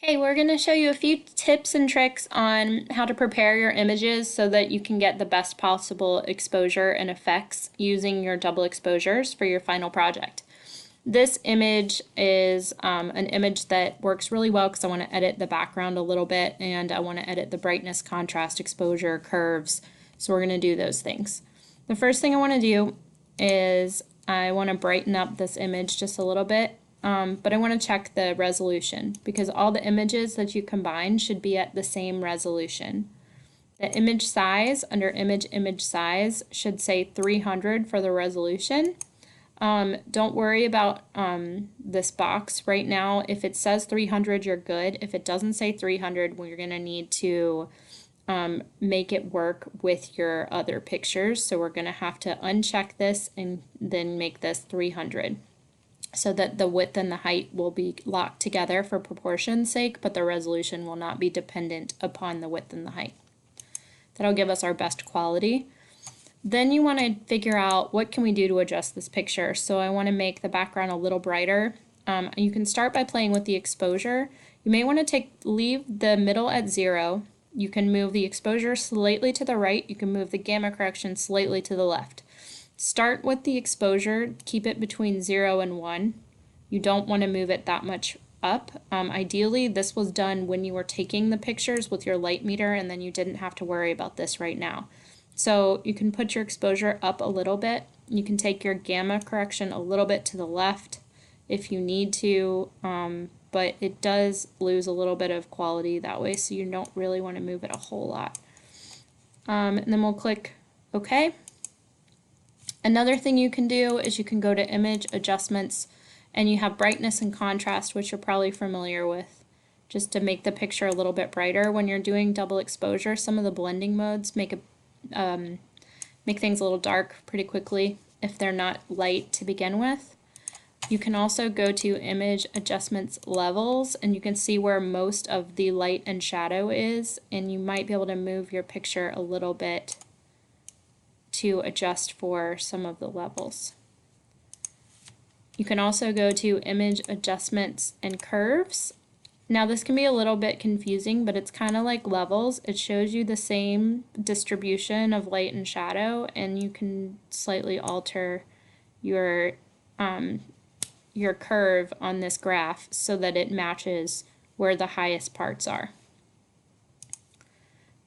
Okay, we're going to show you a few tips and tricks on how to prepare your images so that you can get the best possible exposure and effects using your double exposures for your final project. This image is an image that works really well because I want to edit the background a little bit and I want to edit the brightness, contrast, exposure, curves. So we're going to do those things. The first thing I want to do is I want to brighten up this image just a little bit. But I want to check the resolution because all the images that you combine should be at the same resolution. The image size under image size should say 300 for the resolution. Don't worry about this box right now. If it says 300, you're good. If it doesn't say 300, well, you're going to need to make it work with your other pictures. So we're going to have to uncheck this and then make this 300. So that the width and the height will be locked together for proportion's sake, but the resolution will not be dependent upon the width and the height. That'll give us our best quality. Then you want to figure out what can we do to adjust this picture. So I want to make the background a little brighter. You can start by playing with the exposure. You may want to leave the middle at 0. You can move the exposure slightly to the right. You can move the gamma correction slightly to the left. Start with the exposure, keep it between 0 and 1. You don't want to move it that much up. Ideally, this was done when you were taking the pictures with your light meter and then you didn't have to worry about this right now. So you can put your exposure up a little bit. You can take your gamma correction a little bit to the left if you need to, but it does lose a little bit of quality that way, so you don't really want to move it a whole lot. And then we'll click OK. Another thing you can do is you can go to Image Adjustments and you have Brightness and Contrast, which you're probably familiar with, just to make the picture a little bit brighter. When you're doing double exposure, some of the blending modes make things a little dark pretty quickly if they're not light to begin with. You can also go to Image Adjustments Levels and you can see where most of the light and shadow is, and you might be able to move your picture a little bit to adjust for some of the levels. You can also go to Image Adjustments and Curves. Now this can be a little bit confusing, but it's kind of like levels. It shows you the same distribution of light and shadow, and you can slightly alter your curve on this graph so that it matches where the highest parts are.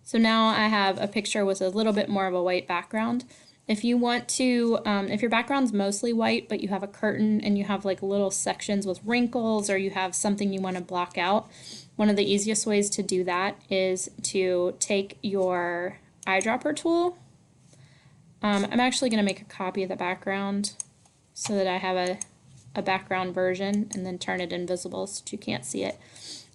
So now I have a picture with a little bit more of a white background. If you want to, if your background's mostly white but you have a curtain and you have like little sections with wrinkles or you have something you want to block out, one of the easiest ways to do that is to take your eyedropper tool. I'm actually going to make a copy of the background so that I have a background version and then turn it invisible so that you can't see it.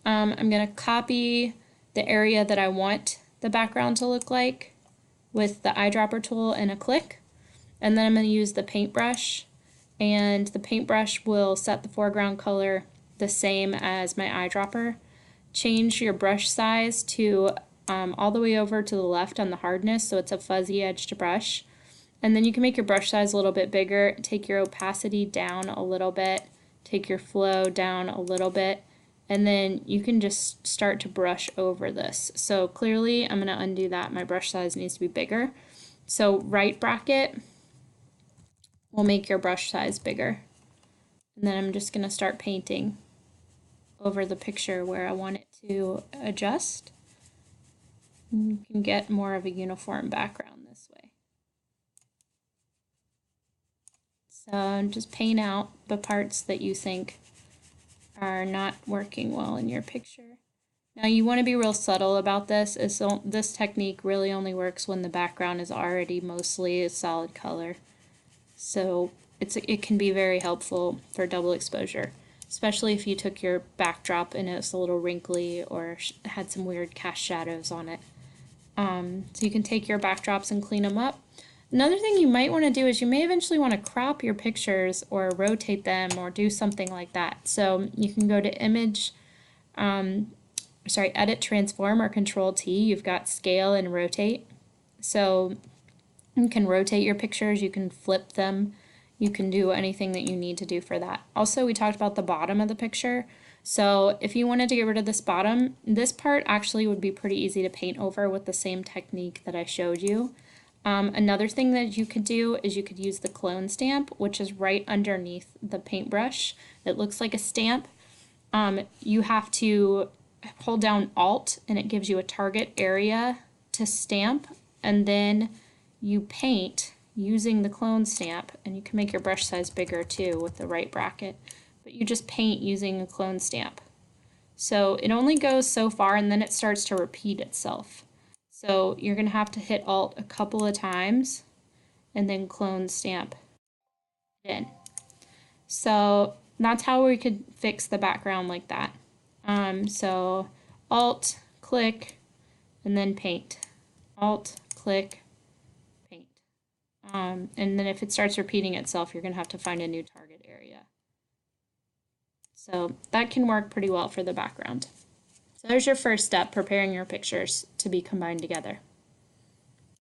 I'm going to copy the area that I want the background to look like with the eyedropper tool and a click, and then I'm going to use the paintbrush, and the paintbrush will set the foreground color the same as my eyedropper. Change your brush size to all the way over to the left on the hardness so it's a fuzzy edged brush, and then you can make your brush size a little bit bigger, take your opacity down a little bit, take your flow down a little bit, and then you can just start to brush over this. So clearly I'm going to undo that. My brush size needs to be bigger. So right bracket will make your brush size bigger. And then I'm just going to start painting over the picture where I want it to adjust. You can get more of a uniform background this way. So just paint out the parts that you think are not working well in your picture. Now you want to be real subtle about this. This technique really only works when the background is already mostly a solid color. So it can be very helpful for double exposure, especially if you took your backdrop and it was a little wrinkly or had some weird cast shadows on it. So you can take your backdrops and clean them up. Another thing you might want to do is you may eventually want to crop your pictures or rotate them or do something like that. So you can go to Edit, Transform, or Control T. You've got Scale and Rotate. So you can rotate your pictures, you can flip them, you can do anything that you need to do for that. Also, we talked about the bottom of the picture. So if you wanted to get rid of this bottom, this part actually would be pretty easy to paint over with the same technique that I showed you. Another thing that you could do is you could use the clone stamp, which is right underneath the paintbrush. It looks like a stamp. You have to hold down Alt and it gives you a target area to stamp, and then you paint using the clone stamp, and you can make your brush size bigger too with the right bracket, but you just paint using a clone stamp. So it only goes so far and then it starts to repeat itself. So you're going to have to hit Alt a couple of times and then clone stamp it in. So that's how we could fix the background like that. So Alt, click, and then paint. Alt, click, paint. And then if it starts repeating itself, you're going to have to find a new target area. So that can work pretty well for the background. So there's your first step, preparing your pictures to be combined together.